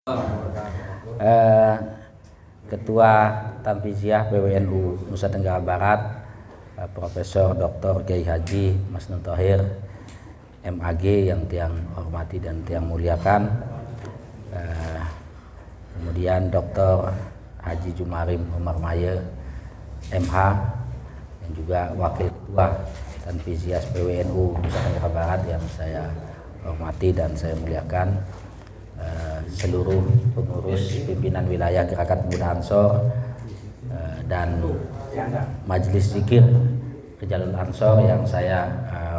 Eh, Ketua Tanfiziah PWNU Nusa Tenggara Barat, Profesor Dr. Kiai Haji Masnun Thohir MAG yang tiang hormati dan tiang muliakan, kemudian Dr. Haji Jumarim Umar Maye MH yang juga Wakil Ketua Tanfiziah PWNU Nusa Tenggara Barat yang saya hormati dan saya muliakan, seluruh pengurus pimpinan wilayah Gerakan Pemuda Ansor dan Majelis Zikir Rijalul Ansor yang saya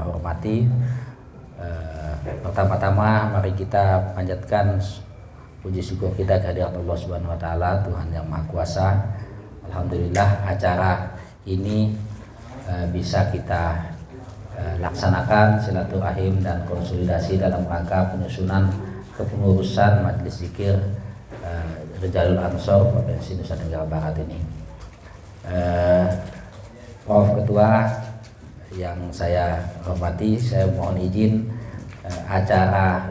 hormati. Pertama-tama mari kita panjatkan puji syukur kita kehadirat Allah Subhanahu wa taala, Tuhan yang Maha Kuasa. Alhamdulillah acara ini bisa kita laksanakan silaturahim dan konsolidasi dalam rangka penyusunan kepengurusan Majelis Zikir Rijalul Ansor Provinsi Nusa Tenggara Barat ini. Prof. Ketua yang saya hormati, saya mohon izin acara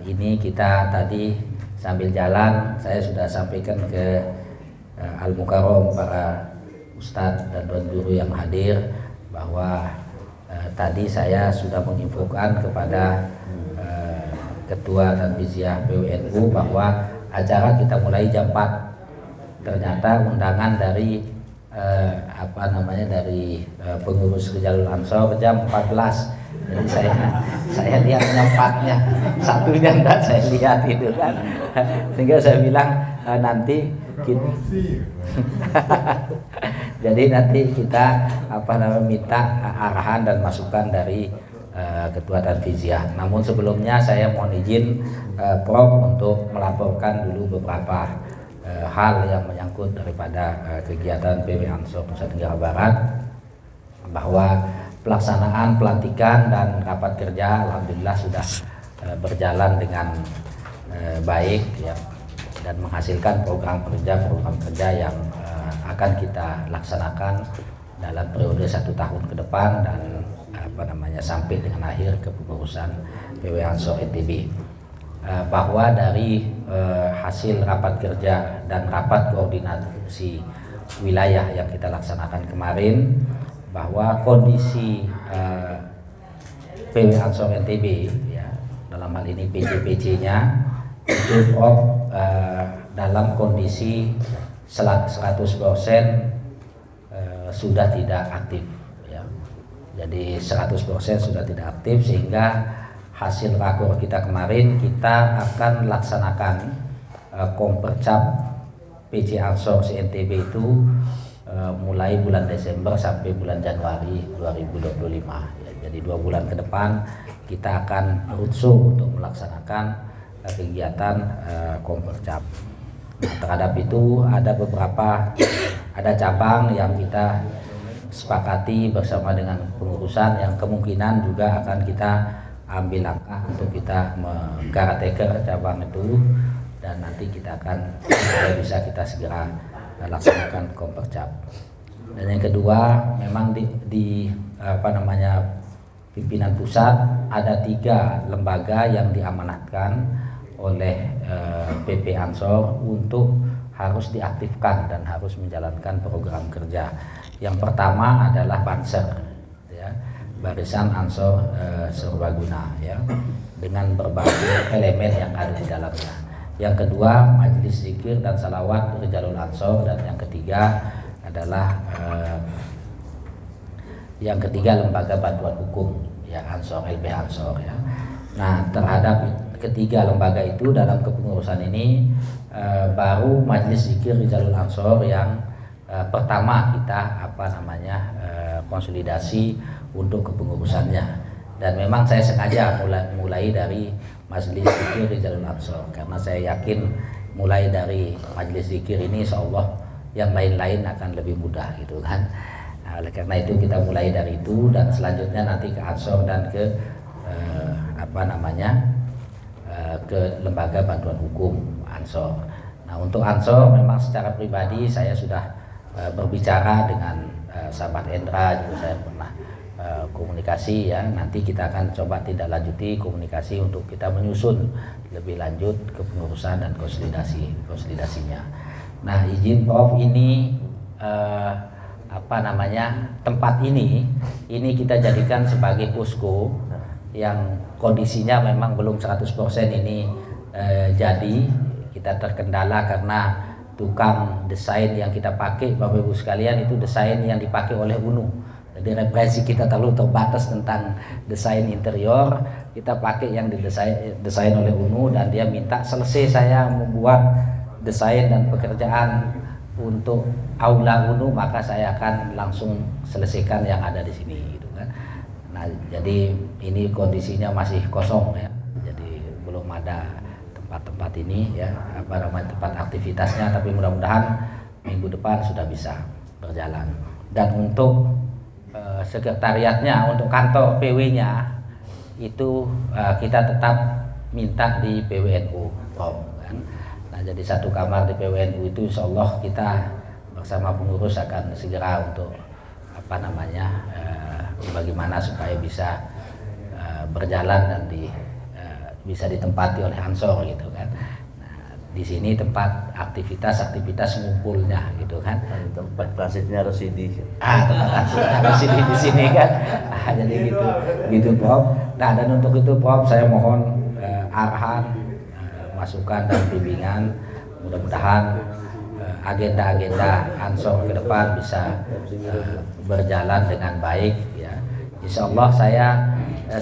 ini kita tadi sambil jalan saya sudah sampaikan ke Al-Mukarram, para ustadz dan tuan guru yang hadir, bahwa tadi saya sudah menginfokan kepada Ketua Tanfiziah PWNU bahwa acara kita mulai jam 4. Ternyata undangan dari dari pengurus Rijalul Ansor jam 14. Jadi saya lihat nyempatnya satunya enggak saya lihat itu kan. Sehingga saya bilang nanti kita jadi nanti kita minta arahan dan masukan dari Ketua Tanfiziah. Namun sebelumnya saya mohon izin Prof untuk melaporkan dulu beberapa hal yang menyangkut daripada kegiatan PW Ansor Nusa Tenggara Barat, bahwa pelaksanaan pelantikan dan rapat kerja alhamdulillah sudah berjalan dengan baik ya, dan menghasilkan program kerja yang akan kita laksanakan dalam periode 1 tahun ke depan dan sampai dengan akhir kepengurusan PW Ansor NTB. Bahwa dari hasil rapat kerja dan rapat koordinasi wilayah yang kita laksanakan kemarin, bahwa kondisi PW Ansor NTB ya, dalam hal ini PJ-PJ-nya itu dalam kondisi 100% sudah tidak aktif. Jadi 100% sudah tidak aktif, sehingga hasil rakor kita kemarin kita akan laksanakan kompercap PJ Ansor NTB itu mulai bulan Desember sampai bulan Januari 2025 ya. Jadi 2 bulan ke depan kita akan roadshow untuk melaksanakan kegiatan kompercap. Nah, terhadap itu ada cabang yang kita sepakati bersama dengan pengurusan yang kemungkinan juga akan kita ambil langkah untuk kita mengkarateker cabang itu, dan nanti kita akan bisa kita segera laksanakan kompercap. Dan yang kedua, memang di pimpinan pusat ada 3 lembaga yang diamanatkan oleh PP Ansor untuk harus diaktifkan dan harus menjalankan program kerja. Yang pertama adalah Banser ya, Barisan Ansor Serbaguna ya, dengan berbagai elemen yang ada di dalamnya. Yang kedua Majelis Zikir dan Salawat Rijalul Ansor, dan yang ketiga adalah lembaga bantuan hukum ya, Ansor LBH Ansor ya. Nah, terhadap ketiga lembaga itu dalam kepengurusan ini baru Majelis Zikir Rijalul Ansor yang pertama kita konsolidasi untuk kepengurusannya, dan memang saya sengaja mulai dari Majelis Zikir Rijalul Ansor karena saya yakin mulai dari Majelis Zikir ini insyaallah yang lain-lain akan lebih mudah gitu kan. Nah, oleh karena itu kita mulai dari itu, dan selanjutnya nanti ke Ansor dan ke ke lembaga bantuan hukum Ansor. Nah, untuk Ansor memang secara pribadi saya sudah berbicara dengan sahabat Endra, juga saya pernah komunikasi ya. Nanti kita akan coba tidak lanjuti komunikasi untuk kita menyusun lebih lanjut kepengurusan dan konsolidasinya. Nah, izin Prof, ini tempat ini kita jadikan sebagai posko yang kondisinya memang belum 100% ini jadi. Kita terkendala karena tukang desain yang kita pakai, Bapak Ibu sekalian, itu desain yang dipakai oleh UNU. Jadi referensi kita terlalu terbatas tentang desain interior. Kita pakai yang didesain oleh UNU, dan dia minta selesai saya membuat desain dan pekerjaan untuk aula UNU, maka saya akan langsung selesaikan yang ada di sini gitu kan. Nah, jadi ini kondisinya masih kosong ya. Jadi belum ada tempat ini ya, tempat aktivitasnya, tapi mudah-mudahan minggu depan sudah bisa berjalan. Dan untuk sekretariatnya, untuk kantor PW-nya itu kita tetap minta di PWNU kan. Nah, jadi satu kamar di PWNU itu insya Allah kita bersama pengurus akan segera untuk bagaimana supaya bisa berjalan dan bisa ditempati oleh Ansor gitu kan. Nah, di sini tempat aktivitas ngumpulnya gitu kan. Tempat transitnya Rosidi. Tempat transitnya Rosidi di sini kan. Jadi gitu Prof. Nah, dan untuk itu Prof, saya mohon arahan, masukan dan bimbingan. Mudah-mudahan agenda-agenda Ansor ke depan bisa berjalan dengan baik ya. Insya Allah saya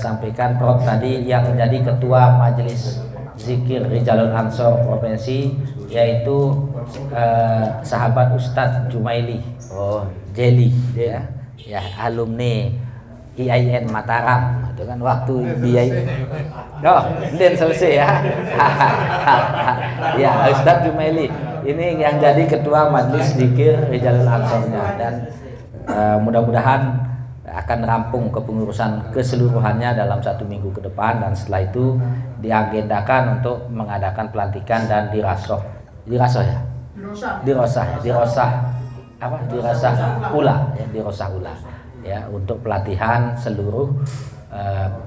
sampaikan Prof tadi yang menjadi ketua Majelis Zikir Rijalul Ansor Provinsi, yaitu sahabat Ustadz Jumaili Jeli ya, alumni IAIN Mataram itu kan, waktu IAIN dan selesai ya. Ya, Ustadz Jumaili ini yang jadi ketua Majelis Zikir Rijalul Ansornya, dan mudah-mudahan akan rampung kepengurusan keseluruhannya dalam 1 minggu ke depan, dan setelah itu diagendakan untuk mengadakan pelantikan dan dirasah ula ya, untuk pelatihan seluruh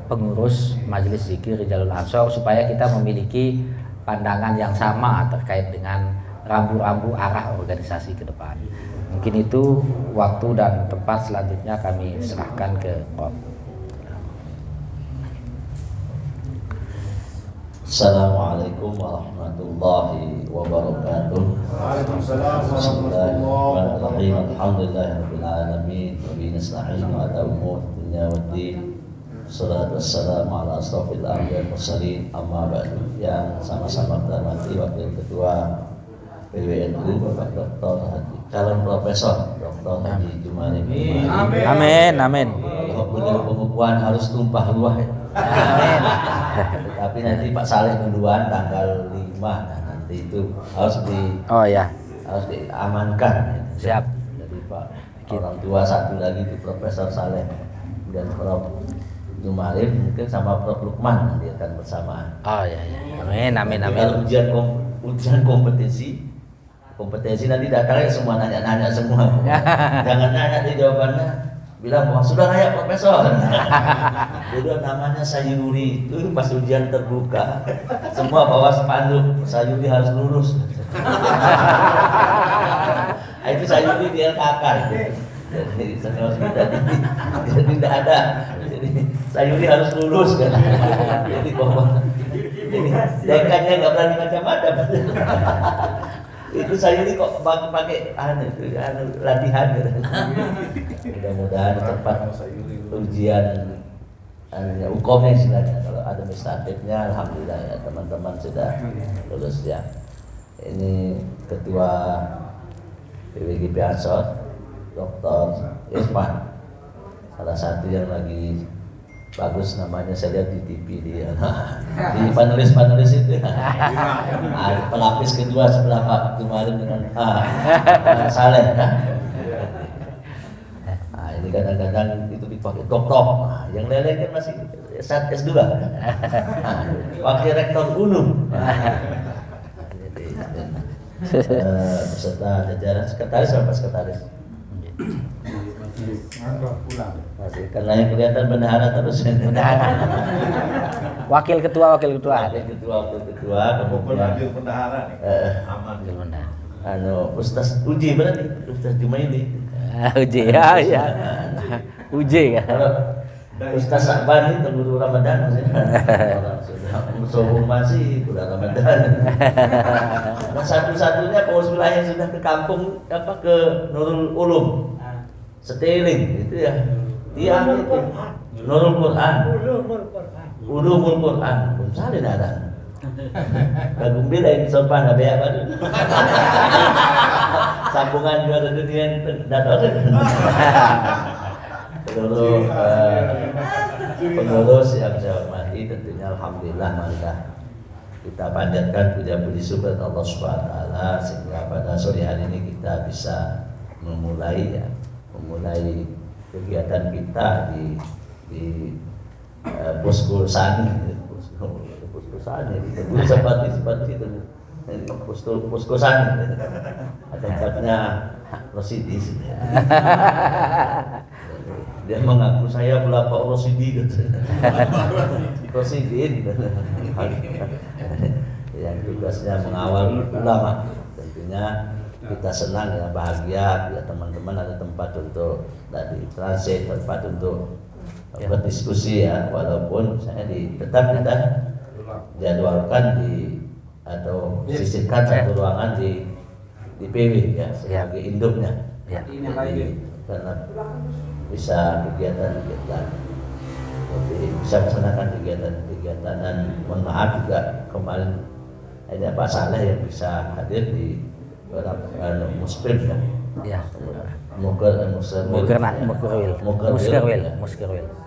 pengurus Majelis Zikir Rijalul Ansor, supaya kita memiliki pandangan yang sama terkait dengan rambu-rambu arah organisasi ke depan. Mungkin itu waktu dan tempat selanjutnya kami serahkan ke Prof. Assalamualaikum warahmatullahi wabarakatuh. Bismillahirrahmanirrahim. Alhamdulillahirabbil alamin. Wa bihi nasta'inu ala umur dunya waddin. Wassalatu wassalamu ala asrofil anbiya'i wal mursalin. Amma ba'du. Yang sama-sama terhormati Wakil Ketua PWNU Bapak Dr. Haji, calon Profesor Dr. Haji Jumaili. Amin. Alhamdulillah, pengukuhan harus tumpah ruah ya. Amin. Tapi nanti Pak Saleh duluan tanggal 5, nah nanti itu harus diamankan. Siap. Jadi Pak orang tua satu lagi itu Profesor Saleh dan Prof Jumaili, mungkin sama Prof Lukman nanti akan bersamaan. Amin. Kalau ujian kompetensi nanti datangnya semua nanya semua. Jangan nanya di jawabannya, bilang bahwa sudah layak Profesor. Dulu namanya Sayuri, itu pas ujian terbuka semua bawa spanduk Sayuri harus lulus. Itu Sayuri di LKK itu. Jadi senior kita jadi tidak ada. Jadi Sayuri harus lulus kan. Jadi bahwa ini dekannya nggak berani macam-macam. Itu Sayuri kok pakai latihan gitu. Mudah-mudahan cepat ujian hukumnya istilahnya. Kalau administratifnya alhamdulillah ya, teman-teman sudah lulus ya. Ini Ketua PWGP Ansor Dr. Irfan, salah satu yang lagi bagus namanya, saya lihat di TV dia. Di panelis itu pelapis kedua sebelah Pak Jumaili dengan Saleh kan. Nah, ini kadang-kadang itu dipakai doktor. Yang lain kan masih S2. Wakil Rektor UNU. Beserta jajaran sekretaris. Masih karena yang kelihatan bendahara terus. Bendahara. Wakil ketua Wakil ketua, Pokoknya kemudian bendahara nih. Aman. Wakil bendahara. Ustaz Uji berarti, Ustaz Jumaidi. Uji ya. Uji kan. Kalau Ustaz Sa'ban itu guru Ramadan maksudnya. Orang sudah sombong masih bulan Ramadan. Nah, satu-satunya pengurus wilayah yang sudah ke kampung ke Nurul Ulum. Seteling itu ya. Dia itu Nurul Quran. Ulumul Quran. Belum saleh ada. Kagum bila yang sopan ada ya baru. Sambungan juara dunia datang. Seluruh pengurus yang saya hormati, tentunya alhamdulillah marilah kita panjatkan puja-puji syukur Allah Subhanahu wa taala sehingga pada sore hari ini kita bisa memulai kegiatan kita di Posko Sani. Posko Sani itu seperti itu. Posko Sani ada tempatnya Rosidi. Dia mengaku saya Bapak Rosidi gitu. Rosidin yang tugasnya mengawal ulama. Tentunya kita senang ya, bahagia ya, teman-teman ada tempat untuk tadi transit, tempat untuk berdiskusi ya, walaupun saya tetap kita jadwalkan atau sisihkan satu ruangan di PW ya sebagai induknya. Jadi, karena bisa kegiatan-kegiatan, jadi bisa melaksanakan kegiatan-kegiatan, dan mohon maaf juga kemarin ada Pak Saleh yang bisa hadir di Muslim ya.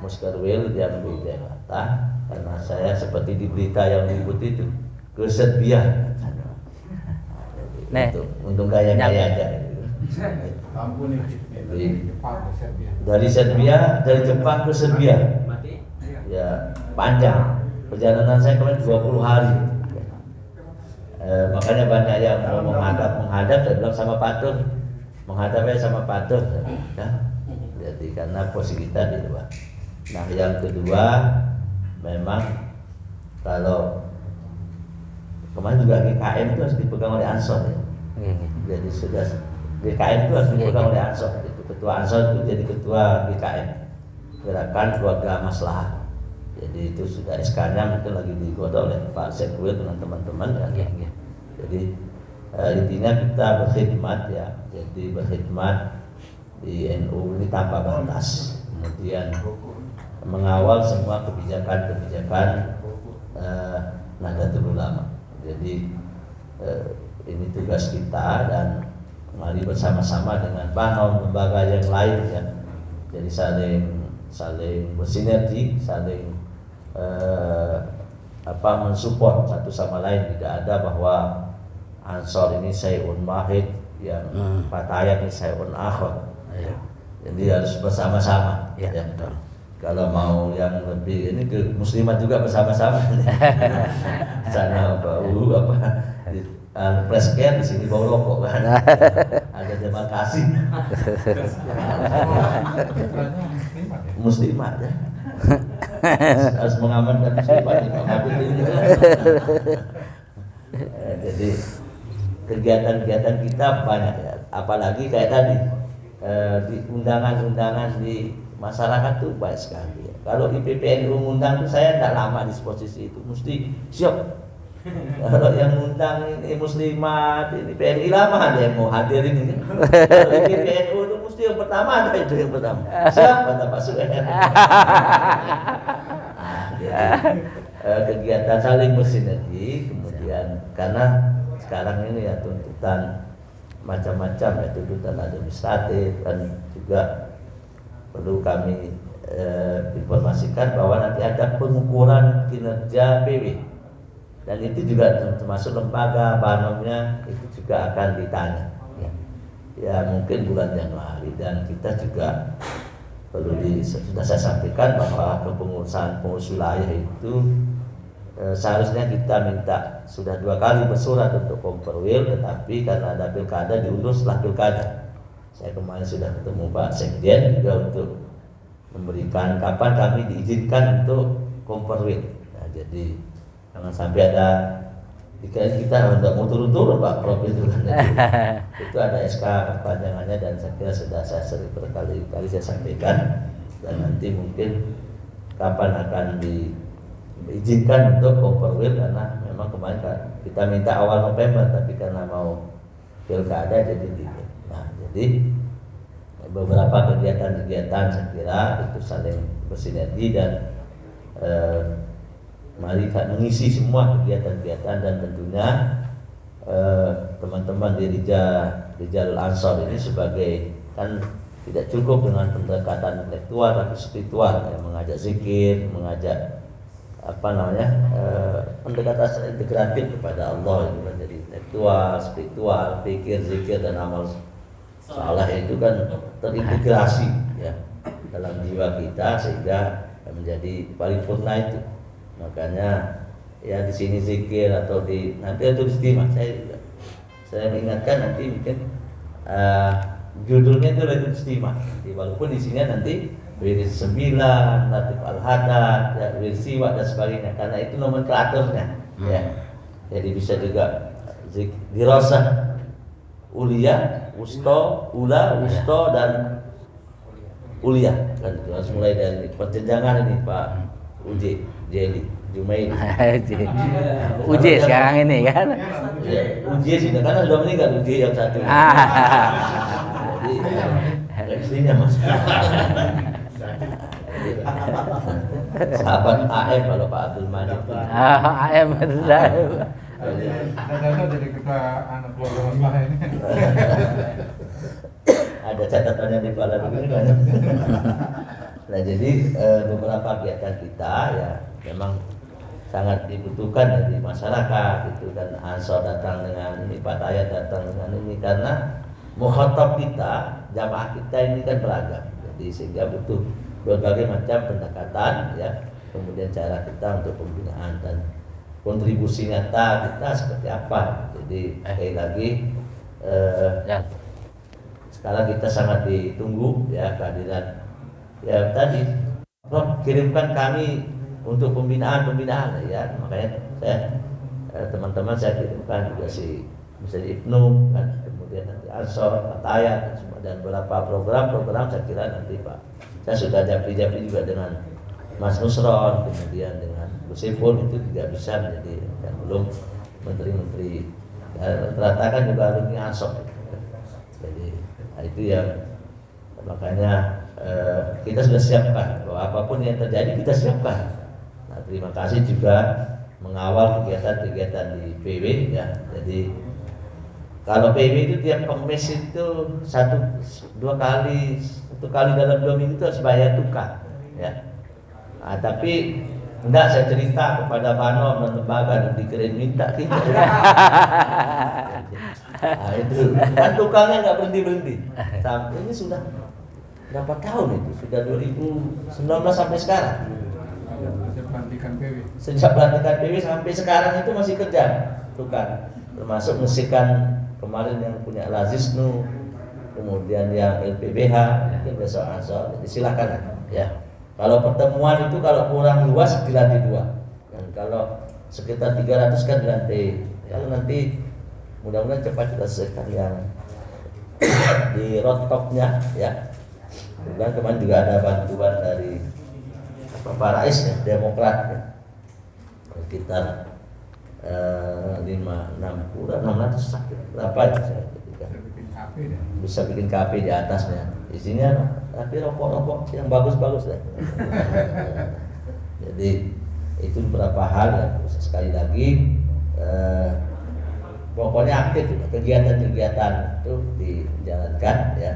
Muskerwil yang di Jakarta, karena saya seperti di berita yang diliput itu ke Serbia. Untuk gaya-gaya aja. Dari Serbia, dari Jepang ke Serbia, ya panjang perjalanan saya kemarin 20 hari. Makanya banyak yang mau menghadap, saya bilang sama patung, menghadapnya sama patung, ya. Jadi karena posisi kita di luar. Nah yang kedua, memang kalau kemarin juga GKM itu harus dipegang oleh Ansor ya. Jadi sudah GKM itu harus dipegang oleh Ansor. Ketua Ansor itu jadi ketua GKM, Gerakan Keluarga Maslahah. Jadi itu sudah SK-nya mungkin lagi digodok oleh Pak Sekwil dengan teman-teman kan. Jadi intinya kita berkhidmat ya. Jadi berkhidmat di NU ini tanpa batas. Kemudian mengawal semua kebijakan-kebijakan Nahdlatul Ulama. Jadi ini tugas kita, dan mari bersama-sama dengan Banom, lembaga yang lain ya. Jadi saling bersinergi, saling mensupport satu sama lain. Tidak ada bahwa Ansor ini Syai'un Wahid, yang Fatayat ini Syai'un Akhar. Jadi harus bersama-sama ya. Kalau mau yang lebih ini ke muslimat juga bersama-sama. Sana bau presken di sini bau rokok kan. Ada terima kasih. Muslimat ya. Harus mengamankan muslimat ini. Jadi kegiatan-kegiatan kita banyak ya. Apalagi kayak tadi di undangan-undangan di masyarakat tuh baik sekali ya. Kalau IPPNU mengundang tuh saya tidak lama di posisi itu, mesti siap. Kalau yang undang ini muslimat, ini PNI lama ada yang mau hadir ini. Kalau ini PNU itu mesti yang pertama, ada itu yang pertama. Siap kata Pak Suhen. Kegiatan saling bersinergi, kemudian karena sekarang ini ya tuntutan macam-macam ya, tuntutan administratif, dan juga perlu kami informasikan bahwa nanti ada pengukuran kinerja PW. Dan itu juga termasuk lembaga Banomnya, itu juga akan ditanya ya mungkin bulan Januari. Dan kita juga sudah saya sampaikan bahwa kepengurusan pengurus wilayah itu seharusnya kita minta, sudah 2 kali bersurat untuk Komperwil, tetapi karena ada pilkada diundur setelah pilkada. Saya kemarin sudah ketemu Pak Sekjen juga untuk memberikan kapan kami diizinkan untuk komperwil. Nah, jadi jangan sampai ada dikira kita nggak mau turun-turun Pak Prof itu kan. Itu ada SK perpanjangannya dan saya kira sudah saya sering berkali-kali saya sampaikan, dan nanti mungkin kapan akan diizinkan untuk komperwil, karena memang kemarin kita minta awal November tapi karena mau pilkada jadi tidak. Nah, jadi beberapa kegiatan-kegiatan saya kira itu saling bersinergi dan mari mengisi semua kegiatan-kegiatan, dan tentunya teman-teman di Rijal Ansor ini sebagai, kan tidak cukup dengan pendekatan intelektual tapi spiritual, ya, mengajak zikir, mengajak pendekatan integratif kepada Allah, itu kan jadi intelektual, spiritual, pikir, zikir dan amal salah itu kan terintegrasi ya dalam jiwa kita sehingga menjadi paripurna itu. Makanya ya di sini zikir atau nanti itu istimewa, saya mengingatkan nanti mungkin judulnya itu Lailatul Istimewa. Walaupun di sini nanti wirid 9, Latif Al-Hadad, ya, wirid Siwa dan sebagainya, karena itu nomenklaturnya ya. Jadi bisa juga dirasah ulia, wusto, ula, wusto dan ulia kan, harus mulai dari perjenjangan ini Pak Uji, Jeli, Jumaili. Uji sekarang ini kan. Ya, Uji sudah, karena sudah meninggal Uji yang satu. Jadi istrinya Mas. Sahabat AM kalau Pak Abdul Majid. AM sudah. Ada jadi kita anak keluarga Mas ini. Ada catatannya di kepala begini kan. Nah, jadi beberapa kegiatan kita ya memang sangat dibutuhkan dari masyarakat itu, dan Ansor datang dengan ini, Pak Tayat datang dengan ini, karena mukhatab kita, jamaah kita ini kan beragam. Jadi sehingga butuh berbagai macam pendekatan ya, kemudian cara kita untuk pembinaan dan kontribusi nyata kita seperti apa. Jadi sekali lagi sekarang kita sangat ditunggu ya kehadiran ya tadi Prof kirimkan kami untuk pembinaan ya, makanya saya teman-teman saya kirimkan juga misalnya Ibnu kan, kemudian nanti Ansor, Pak Tayat dan beberapa program saya kira nanti Pak, saya sudah japri juga dengan Mas Nusron, kemudian dengan Gus Ipul, itu juga bisa menjadi, dan belum menteri-menteri rata-rata kan juga alumni Ansor. Jadi itu yang makanya kita sudah siapkan bahwa apapun yang terjadi kita siapkan. Nah, terima kasih juga mengawal kegiatan-kegiatan di PW ya. Jadi kalau PW itu tiap Kamis itu satu kali dalam 2 minggu itu harus bayar tukar ya. Nah, tapi enggak, saya cerita kepada Banom dan lembaga dan dikirain minta kita. Nah, itu kan tukangnya nggak berhenti. Sampai ini sudah berapa tahun itu? Sudah 2019 sampai sekarang. Sejak pelantikan PW sampai sekarang itu masih kerja tukang. Termasuk mengisikan kemarin yang punya Lazisnu, kemudian yang LPBH, mungkin besok Ansor. Jadi silakan ya. Kalau pertemuan itu kalau kurang luas dilantai 2, dan kalau sekitar 300 kan dilantai. Kalau nanti mudah-mudahan cepat kita selesaikan yang di rooftopnya ya. Dan kemarin juga ada bantuan dari Pak Rais ya, Demokrat ya. Sekitar 600 sakit berapa ya saya ketika bisa bikin kafe di atasnya. Isinya tapi rokok-rokok yang bagus-bagus lah. Jadi itu beberapa hal ya. Sekali lagi pokoknya aktif kegiatan-kegiatan itu dijalankan ya.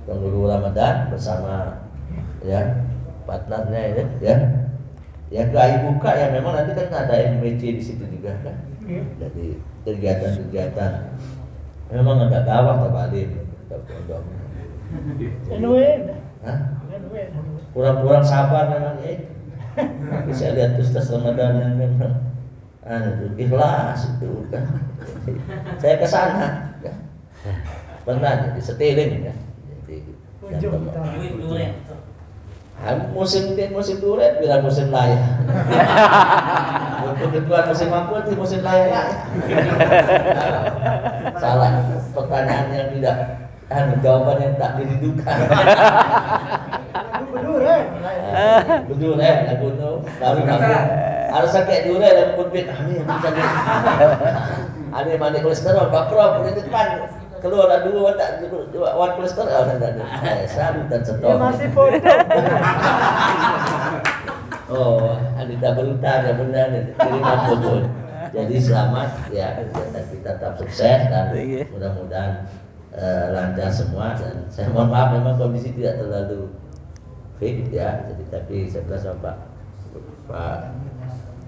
Penghulu Ramadan bersama ya partnernya ini ya. Ya ke buka ya, memang nanti kan ada MBC di situ juga kan. Jadi kegiatan-kegiatan memang agak gawat terbalik pondok. Kurang sabar memang ya. Bisa lihat Ustaz Ramadan yang memang ikhlas itu kan. Saya ke sana ya. Pernah jadi seteling ya. Musim duren bila musim layak. Untuk kedua musim apa itu musim layak. Salah pertanyaan yang tidak jawaban yang tak dirindukan. Beduren aku tu baru kamu harus sakit duren dan pun pit ani ani mandi kolesterol bakrop di depan keluar ada dua tak wan kolesterol dan selalu dan setor. Masih foto. Oh, ada berutang ya benar terima pun. Jadi selamat ya kita tetap sukses dan mudah-mudahan lancar semua dan saya mohon maaf memang kondisi tidak terlalu fit ya, jadi tapi saya bilang sama Pak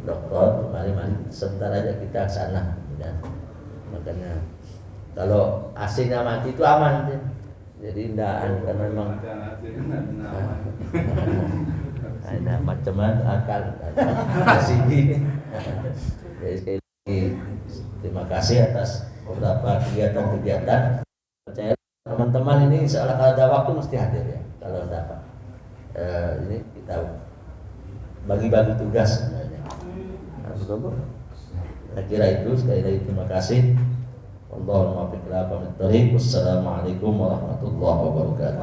Dokter mari sebentar aja kita ke sana ya. Makanya kalau AC-nya mati itu aman ya. Jadi tidak karena memang ada macam-macam akan sini. Jadi sekali lagi terima kasih atas beberapa kegiatan-kegiatan. Percaya teman-teman ini seolah kalau ada waktu mesti hadir ya kalau dapat. Ini kita bagi-bagi tugas sebenarnya. Saya kira itu sekali lagi terima kasih. Wassalamualaikum warahmatullahi wabarakatuh.